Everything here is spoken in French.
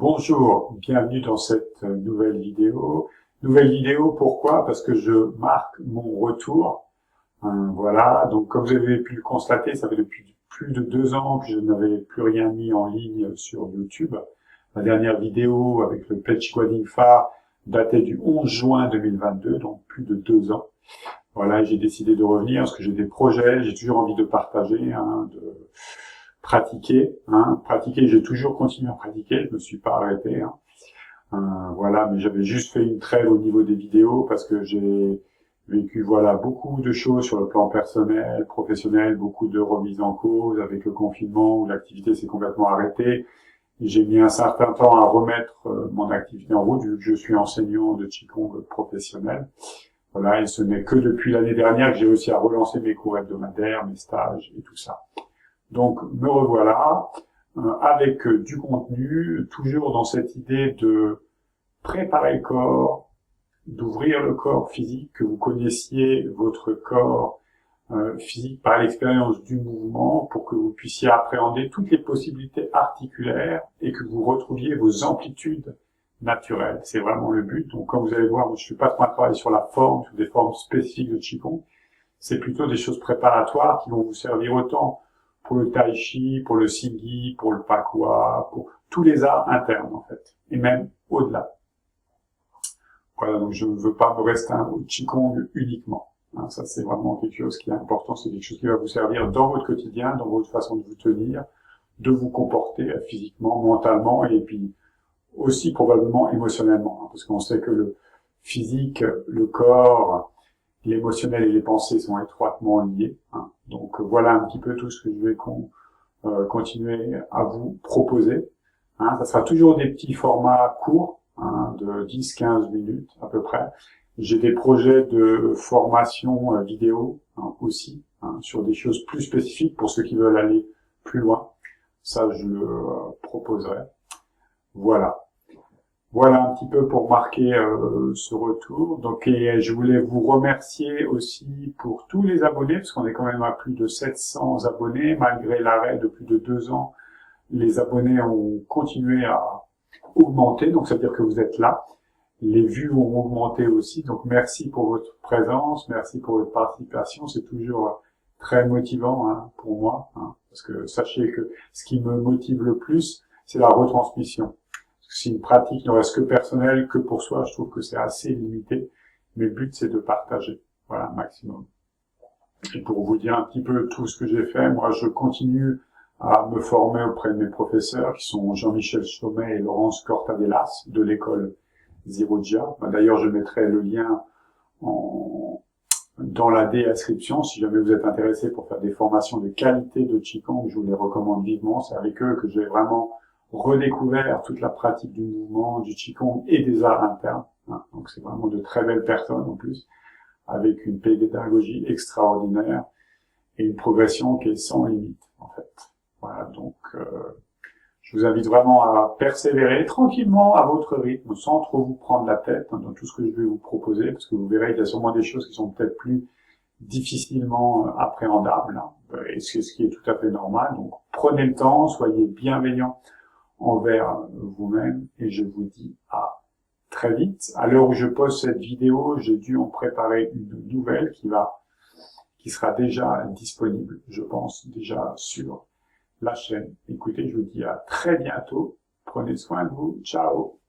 Bonjour, bienvenue dans cette nouvelle vidéo. Nouvelle vidéo, pourquoi? Parce que je marque mon retour. Voilà, donc comme vous avez pu le constater, ça fait depuis plus de 2 ans que je n'avais plus rien mis en ligne sur YouTube. Ma dernière vidéo avec le Page Quading Phare datait du 11 juin 2022, donc plus de 2 ans. Voilà, j'ai décidé de revenir parce que j'ai des projets, j'ai toujours envie de partager, de pratiquer. Pratiquer, j'ai toujours continué à pratiquer, je me suis pas arrêté. Voilà, mais j'avais juste fait une trêve au niveau des vidéos parce que j'ai vécu beaucoup de choses sur le plan personnel, professionnel, beaucoup de remises en cause avec le confinement où l'activité s'est complètement arrêtée. J'ai mis un certain temps à remettre mon activité en route vu que je suis enseignant de Qigong professionnel. Voilà, et ce n'est que depuis l'année dernière que j'ai réussi à relancer mes cours hebdomadaires, mes stages et tout ça. Donc, me revoilà avec du contenu, toujours dans cette idée de préparer le corps, d'ouvrir le corps physique, que vous connaissiez votre corps physique par l'expérience du mouvement pour que vous puissiez appréhender toutes les possibilités articulaires et que vous retrouviez vos amplitudes naturelles. C'est vraiment le but. Donc, comme vous allez voir, moi, je ne suis pas trop à travailler sur la forme, sur des formes spécifiques de Qigong. C'est plutôt des choses préparatoires qui vont vous servir autant pour le tai chi, pour le singyi, pour le pakwa, pour tous les arts internes, en fait. Et même au-delà. Voilà, donc je ne veux pas me restreindre au Qigong uniquement. Ça, c'est vraiment quelque chose qui est important. C'est quelque chose qui va vous servir dans votre quotidien, dans votre façon de vous tenir, de vous comporter physiquement, mentalement, et puis aussi probablement émotionnellement. Parce qu'on sait que le physique, le corps, l'émotionnel et les pensées sont étroitement liés. Donc voilà un petit peu tout ce que je vais continuer à vous proposer. Ça sera toujours des petits formats courts, de 10-15 minutes à peu près. J'ai des projets de formation vidéo aussi, sur des choses plus spécifiques pour ceux qui veulent aller plus loin. Ça, je le proposerai. Voilà. Voilà un petit peu pour marquer ce retour. Donc, et je voulais vous remercier aussi pour tous les abonnés, parce qu'on est quand même à plus de 700 abonnés. Malgré l'arrêt de plus de 2 ans, les abonnés ont continué à augmenter. Donc, ça veut dire que vous êtes là. Les vues ont augmenté aussi. Donc, merci pour votre présence, merci pour votre participation. C'est toujours très motivant pour moi, parce que sachez que ce qui me motive le plus, c'est la retransmission. Si une pratique ne reste que personnelle, que pour soi, je trouve que c'est assez limité. Mais le but, c'est de partager. Voilà, un maximum. Et pour vous dire un petit peu tout ce que j'ai fait, moi, je continue à me former auprès de mes professeurs, qui sont Jean-Michel Chaumet et Laurence Cortadelas, de l'école Zirodia. D'ailleurs, je mettrai le lien dans la description. Si jamais vous êtes intéressé pour faire des formations de qualité de Qigong, je vous les recommande vivement. C'est avec eux que j'ai vraiment redécouvert toute la pratique du mouvement, du Qigong et des arts internes. Donc c'est vraiment de très belles personnes en plus, avec une pédagogie extraordinaire et une progression qui est sans limite en fait. Voilà, donc je vous invite vraiment à persévérer tranquillement à votre rythme, sans trop vous prendre la tête dans tout ce que je vais vous proposer, parce que vous verrez qu'il y a sûrement des choses qui sont peut-être plus difficilement appréhendables, et c'est ce qui est tout à fait normal. Donc prenez le temps, soyez bienveillants envers vous-même, et je vous dis à très vite. À l'heure où je poste cette vidéo, j'ai dû en préparer une nouvelle qui sera déjà disponible, je pense, déjà sur la chaîne. Écoutez, je vous dis à très bientôt. Prenez soin de vous. Ciao.